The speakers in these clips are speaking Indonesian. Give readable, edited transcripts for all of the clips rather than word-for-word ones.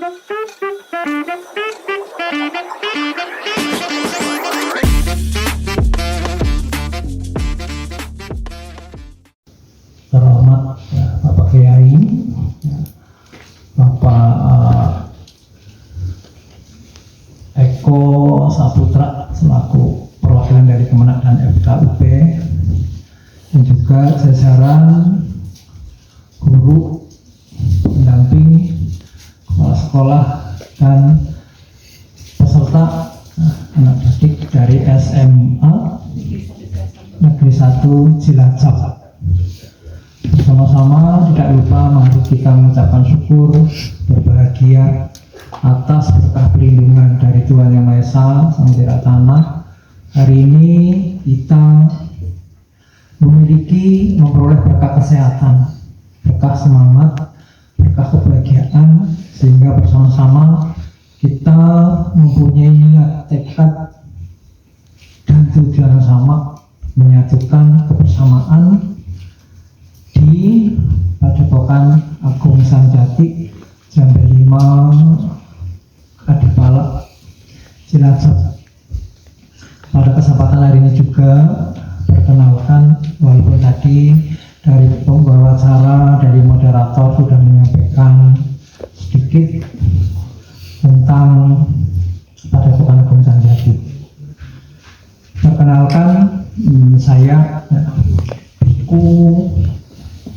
Terhormat Bapak Kiai, Bapak Eko Saputra selaku perwakilan dari Kemenak dan FKUP, dan juga jajaran guru, pendamping, kepala sekolah, dan peserta anak didik dari SMA Negeri 1 Cilacap. Bersama-sama tidak lupa mari kita mengucapkan syukur berbahagia atas berkah perlindungan dari Tuhan Yang Maha Esa, Sang Pencipta Tanah. Hari ini kita memperoleh berkah kesehatan, berkah semangat, berkah kebahagiaan, sehingga bersama-sama kita mempunyai niat, tekad, dan tujuan yang sama, menyatukan kebersamaan di Padepokan Agung Sanjati Jambe 5 Kadipala Cilacap. Pada kesempatan hari ini juga perkenalkan, walaupun tadi dari pembawa acara, dari moderator sudah menyampaikan sedikit tentang Padepokan Agung Sanjati. Perkenalkan, saya Biku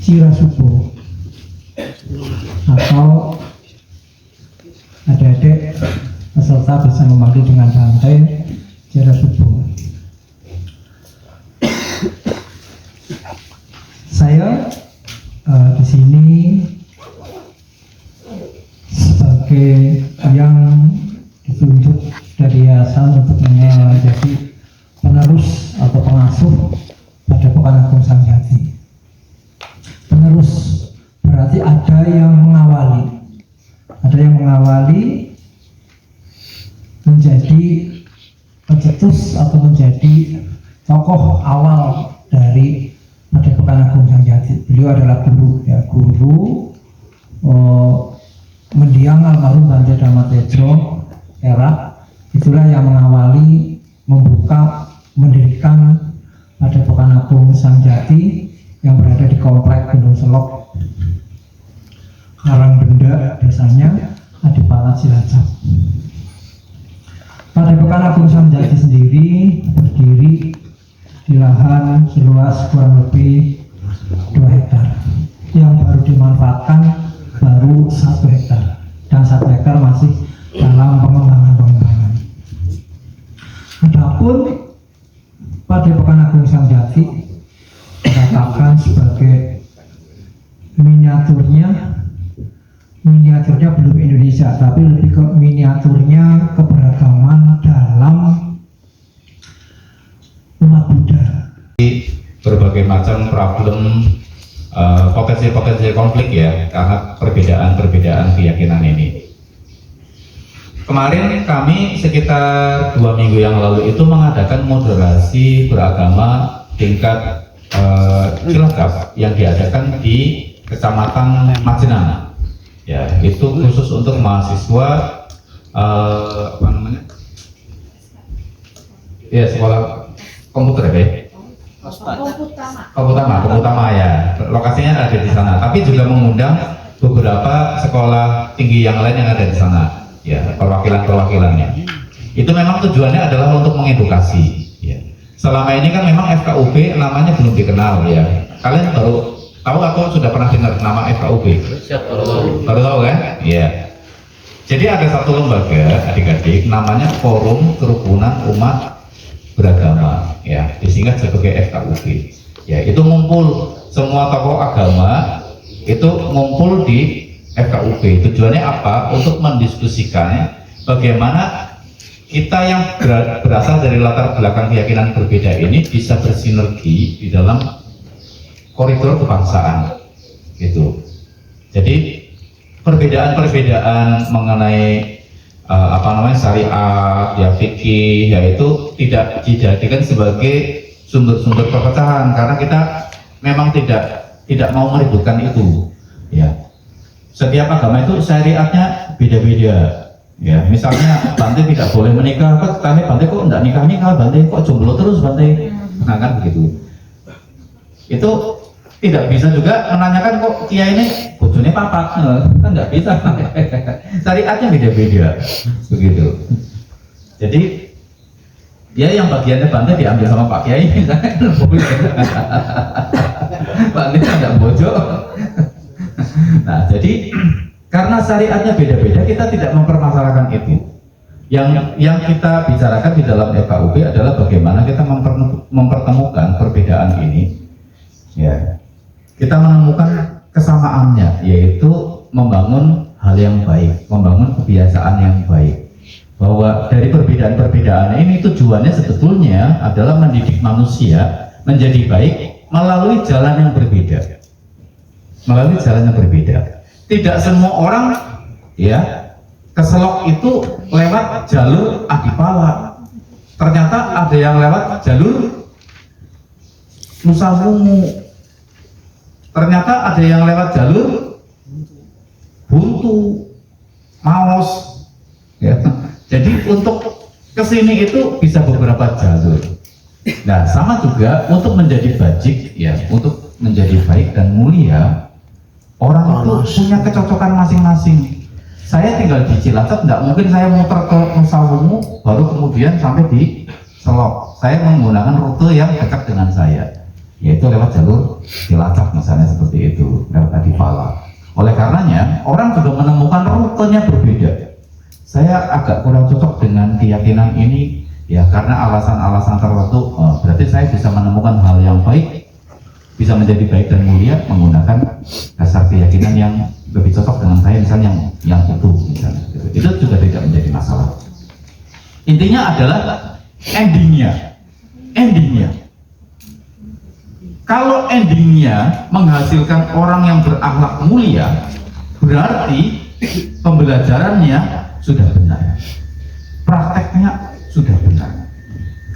Cirasubo, atau adik-adik peserta bisa memanggil dengan santai Cirasubo. Saya di sini sebagai yang ditunjuk dari yayasan untuk menjadi penerus atau pengasuh Padepokan Agung Sanjati. Penerus berarti ada yang mengawali menjadi pencetus atau menjadi tokoh awal dari Padepokan Agung Sanjati. Beliau adalah guru mendiang almarhum Bante Dharma Tejo era. Itulah yang mengawali, mendirikan Padepokan Agung Sanjati yang berada di komplek Gunung Selok, Karangbenda, desanya Kadipala Cilacap. Padepokan Agung Sanjati sendiri berdiri di lahan seluas kurang lebih 2 hektar, yang baru dimanfaatkan baru 1 hektar, dan 1 hektar masih dalam pengembangan. Adapun Padepokan Agung Sanjati dikatakan sebagai miniaturnya belum Indonesia, tapi lebih ke miniaturnya keberagaman dalam umat Buddha. Berbagai macam problem, potensi konflik ya, karena perbedaan keyakinan ini. Kemarin kami sekitar 2 minggu yang lalu itu mengadakan moderasi beragama tingkat Cilacap yang diadakan di Kecamatan Majenang. Ya, itu khusus untuk mahasiswa sekolah komputer ya. Komputama ya. Lokasinya ada di sana, tapi juga mengundang beberapa sekolah tinggi yang lain yang ada di sana. Ya, perwakilannya. Itu memang tujuannya adalah untuk mengedukasi. Ya. Selama ini kan memang FKUP namanya belum dikenal ya. Kalian baru tahu atau sudah pernah dengar nama FKUP? Baru tahu kan? Iya. Jadi ada satu lembaga adik-adik namanya Forum Kerukunan Umat Beragama, ya, disingkat sebagai FKUP. Ya, itu ngumpul semua tokoh agama itu ngumpul di FKUP. Tujuannya apa? Untuk mendiskusikan bagaimana kita yang berasal dari latar belakang keyakinan berbeda ini bisa bersinergi di dalam koridor kebangsaan, gitu. Jadi perbedaan mengenai syariat, ya fikih, yaitu tidak dijadikan sebagai sumber-sumber perpecahan, karena kita memang tidak mau meributkan itu, ya. Setiap agama itu syariatnya beda-beda. Ya, misalnya Bante tidak boleh menikah, kok tanya Bante kok enggak nikah, Bante kok jomblo terus Bante. Nah kan begitu. Itu tidak bisa juga menanyakan kok Kiai ini bojone papat, kan enggak bisa. Syariatnya beda-beda. Begitu. Jadi dia yang bagiannya Bante diambil sama Pak Kiai misalnya. Bante enggak bojo. Nah, jadi karena syariatnya beda-beda, kita tidak mempermasalahkan itu. Yang kita bicarakan di dalam FKUP adalah bagaimana kita mempertemukan perbedaan ini. Ya, kita menemukan kesamaannya, yaitu membangun hal yang baik, membangun kebiasaan yang baik. Bahwa dari perbedaan-perbedaan ini tujuannya sebetulnya adalah mendidik manusia menjadi baik melalui jalan yang berbeda. Melalui jalan yang berbeda. Tidak semua orang ya keselok itu lewat jalur Adipala. Ternyata ada yang lewat jalur Nusa Wungu. Ternyata ada yang lewat jalur Buntu, Maos. Ya. Jadi untuk kesini itu bisa beberapa jalur. Nah, sama juga untuk menjadi bajik ya, untuk menjadi baik dan mulia. Orang itu punya kecocokan masing-masing. Saya tinggal di Cilacap, tidak mungkin saya muter ke Nusa Wungu baru kemudian sampai di Selok. Saya menggunakan rute yang dekat dengan saya, yaitu lewat jalur Cilacap misalnya seperti itu, lewat Adipala. Oleh karenanya, orang juga menemukan rutenya berbeda. Saya agak kurang cocok dengan keyakinan ini, ya karena alasan-alasan tertentu. Berarti saya bisa menemukan hal yang baik, bisa menjadi baik dan mulia menggunakan dasar keyakinan yang lebih cocok dengan saya, misalnya yang utuh misalnya. Itu juga tidak menjadi masalah. Intinya adalah endingnya. Kalau endingnya menghasilkan orang yang berakhlak mulia, berarti pembelajarannya sudah benar, prakteknya sudah benar.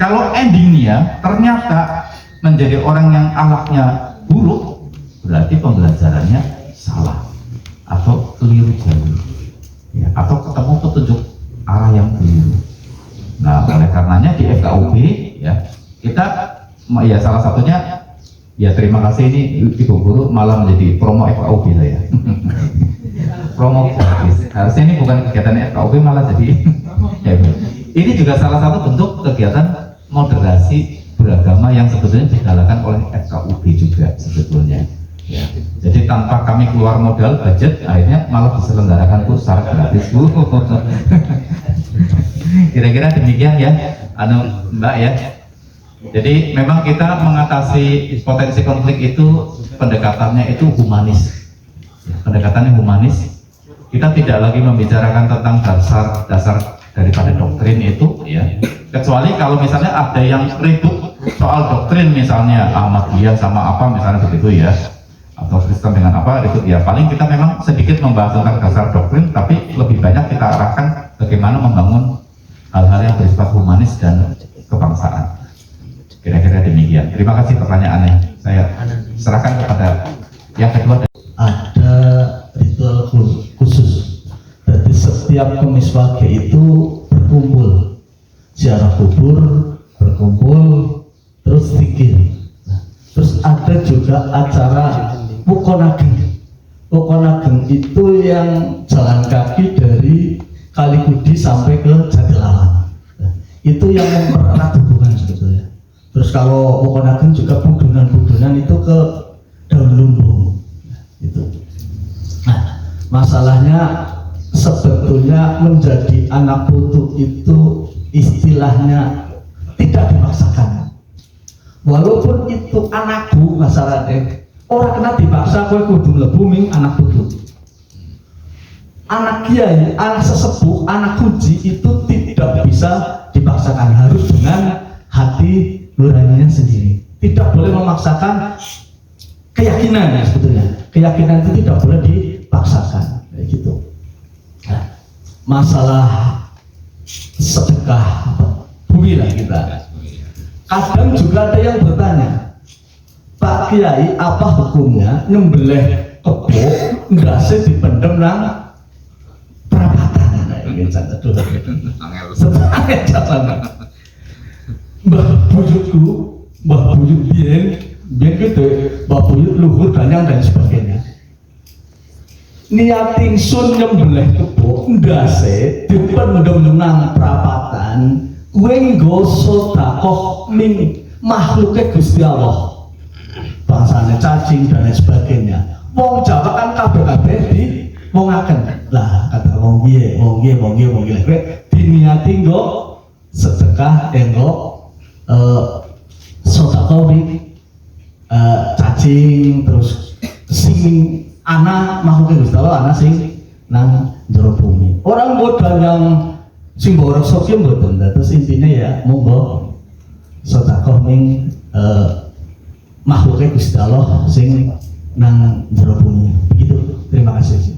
Kalau endingnya ternyata menjadi orang yang akhlaknya buruk, berarti pembelajarannya salah atau keliru jalur, ya, atau ketemu petunjuk arah yang keliru. Nah, oleh karenanya di FKUP ya kita ya salah satunya ya terima kasih ini Ibu Guru malah menjadi promo FKUP saya. Promo gratis. Harusnya ini bukan kegiatan FKUP malah jadi ya, ini juga salah satu bentuk kegiatan moderasi beragama yang sebetulnya digalakan oleh FKUP juga sebetulnya. Ya. Jadi tanpa kami keluar modal budget, akhirnya malah diselenggarakan kurs secara gratis, Bu. Kira-kira demikian ya, Mbak ya. Jadi memang kita mengatasi potensi konflik itu pendekatannya itu humanis. Pendekatannya humanis. Kita tidak lagi membicarakan tentang dasar daripada doktrin itu, ya. Kecuali kalau misalnya ada yang ribut soal doktrin misalnya Ahmadiyah sama apa misalnya begitu ya, atau Kristen dengan apa itu ya, paling kita memang sedikit membahas tentang dasar doktrin, tapi lebih banyak kita arahkan bagaimana membangun hal-hal yang bersifat humanis dan kebangsaan. Kira-kira demikian. Terima kasih pertanyaannya. Saya serahkan kepada yang kedua. Ada ritual khusus. Jadi setiap Kemis Wage itu berkumpul, ziarah kubur, berkumpul, terus zikir. Nah, terus ada juga acara Wukonageng. Wukonageng itu yang jalan kaki dari Kalikudi sampai ke Jatilawan. Nah, itu yang mempererat hubungan sebetulnya. Terus kalau Wukonageng juga budunan-budunan itu ke Daun Lumbung. Nah, itu. Nah, masalahnya sebetulnya menjadi anak putu itu istilahnya tidak dipaksakan. Walaupun itu anakku masalahnya, orang kena dipaksa kowe kudu mlebu ming anak putu. Anak kiai, anak sesepuh, anak kunci itu tidak bisa dipaksakan, harus dengan hati nuraninya sendiri. Tidak boleh memaksakan keyakinan ya sebetulnya. Keyakinan itu tidak boleh dipaksakan, kayak gitu. Nah, masalah sedekah bumi lah kita. Kadang juga ada yang bertanya, Pak Kiai, apa hukumnya nyembelih kebo ndase dipendem nang perapatan. Nah, iki aduh. Setengah jalan. Mbah buyut biyen gitu, mbah buyut luhur ganyang dan sebagainya. Niat ingsun nyembelih kebo ndase dipendem nang perapatan, kuwi nggo sedekah ning makhluke Gusti Allah. Bangsane cacing dan lain sebagainya. Wong Jawa kan kabeh-kabeh di wongaken. Lah kata wong piye kowe diniati nggo sedekah enggo sedekah ning cacing terus sing ana makhluk Gusti Allah ana sing nang jero bumi. Orang modal yang sing borok sok yo mboten. Terus intine ya monggo sedekah ning makhluk Gusti Allah sing nang jero bumi. Begitu. Terima kasih.